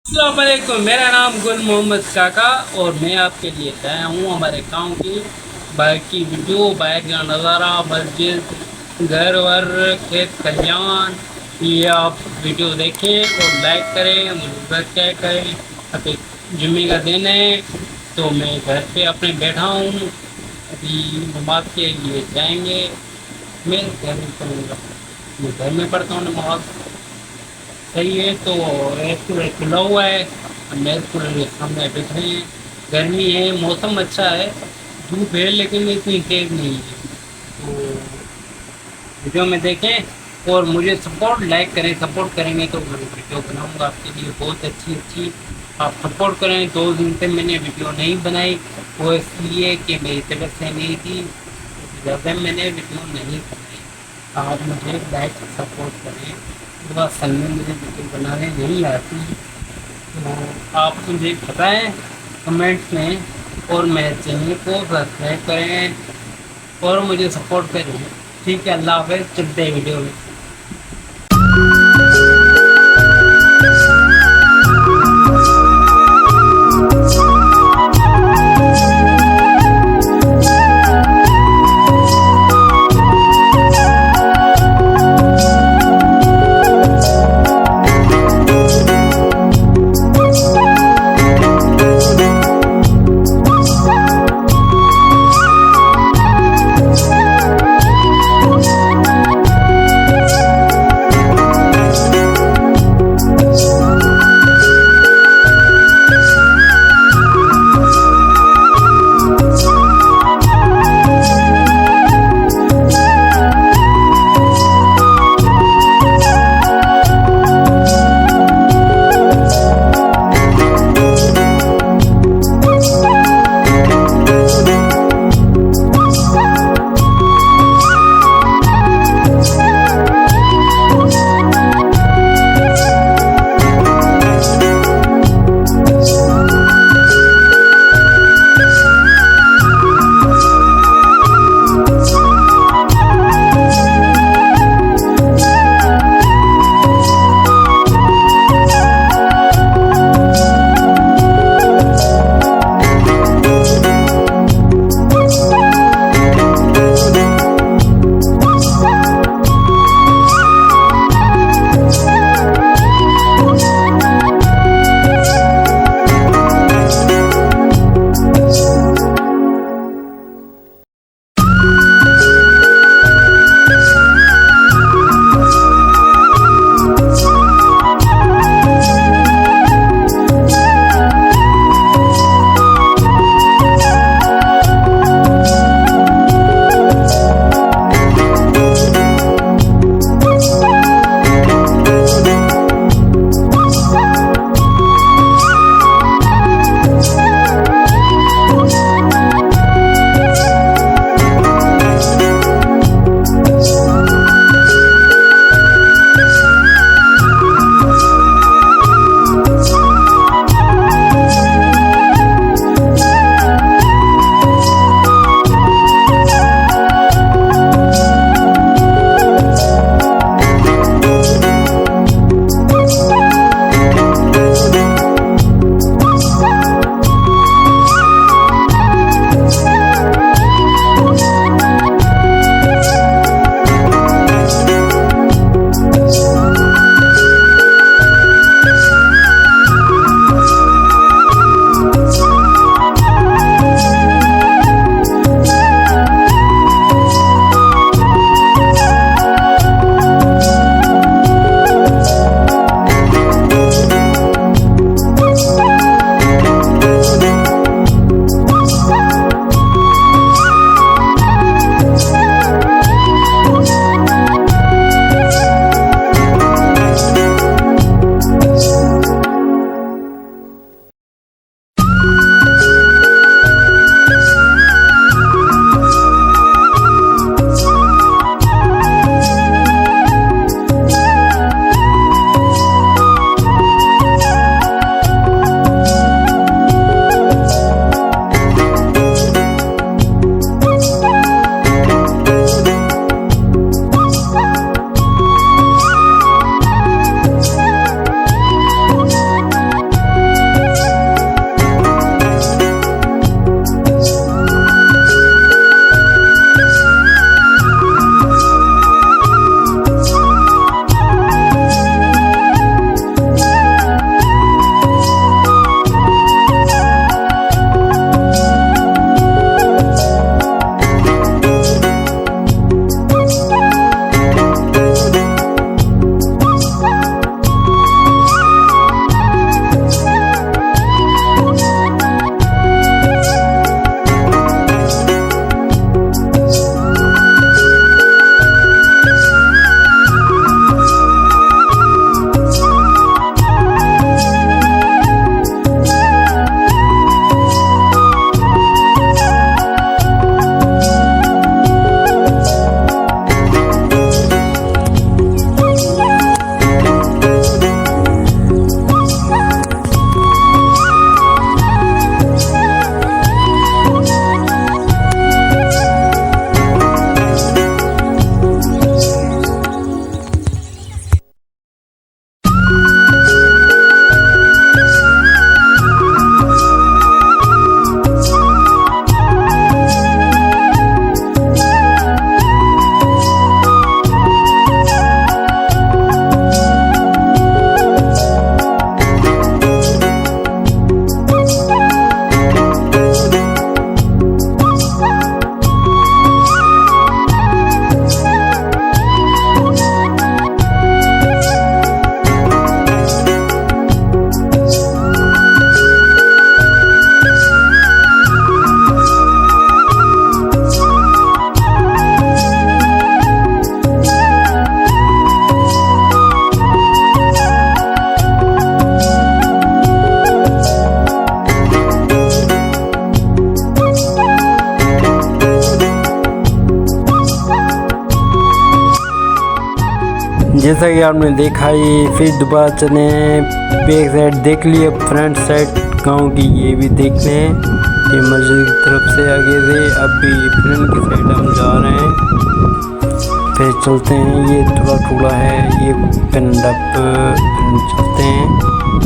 अस्सलामुअलैकुम, मेरा नाम गुल मोहम्मद काका और मैं आपके लिए लाया हूँ हमारे गांव की बाइक की वीडियो। बाइक का नज़ारा, मस्जिद, घर वर, खेत खलियान। ये आप वीडियो देखें और लाइक करें, मुझे सब्सक्राइब करें। अभी जुम्मे का दिन है तो मैं घर पे अपने बैठा हूँ। अभी नमाज के लिए जाएंगे। मैं घर में पढ़ूँगा, मैं घर में पढ़ता हूँ नमाज। सही है। तो एक कूलर खुला हुआ है, हम एयर कूलर के सामने बैठे हैं। गर्मी है, मौसम अच्छा है, धूप है लेकिन इतनी तेज़ नहीं है। तो वीडियो में देखें और मुझे सपोर्ट लाइक करें। सपोर्ट करेंगे तो मैं वीडियो बनाऊंगा आपके लिए बहुत अच्छी अच्छी। आप सपोर्ट करें। 2 दिन से मैंने वीडियो नहीं बनाई, वो इसलिए कि मेरी तबीयत सही नहीं थी, इस वजह से मैंने वीडियो नहीं बनाई। आप मुझे लाइक सपोर्ट करें। तो असल में मुझे वीडियो बनाने नहीं आती, तो आप मुझे बताएं कमेंट्स में और मेरे चैनल को सब्सक्राइब करें और मुझे सपोर्ट करें। ठीक है, अल्लाह हाफ़िज़। चलते हैं वीडियो में। जैसा कि आपने देखा, ये फिर दोबारा चले बैक साइड देख लिए, फ्रंट साइड गांव की ये भी देख लें। ये मस्जिद की तरफ से आगे से अभी फ्रंट की साइड हम जा रहे हैं। फिर चलते हैं, ये थोड़ा है, ये पिंडप चलते हैं,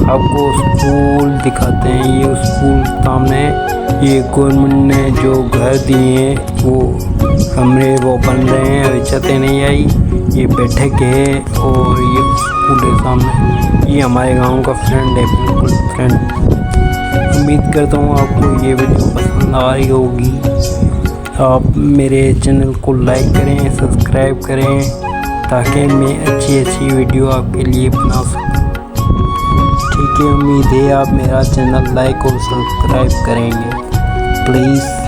आपको स्कूल दिखाते हैं। ये स्कूल सामने, ये गवर्नमेंट ने जो घर दिए हैं वो कमरे वो बन रहे हैं, अभी छतें नहीं आई। ये बैठक है और ये स्कूल है सामने। ये हमारे गांव का फ्रेंड है, बिल्कुल फ्रेंड। उम्मीद करता हूँ आपको ये वीडियो पसंद आ रही होगी। आप मेरे चैनल को लाइक करें, सब्सक्राइब करें, ताकि मैं अच्छी वीडियो आपके लिए बना सकूँ। ठीक है, उम्मीद है आप मेरा चैनल लाइक और सब्सक्राइब करेंगे। प्लीज़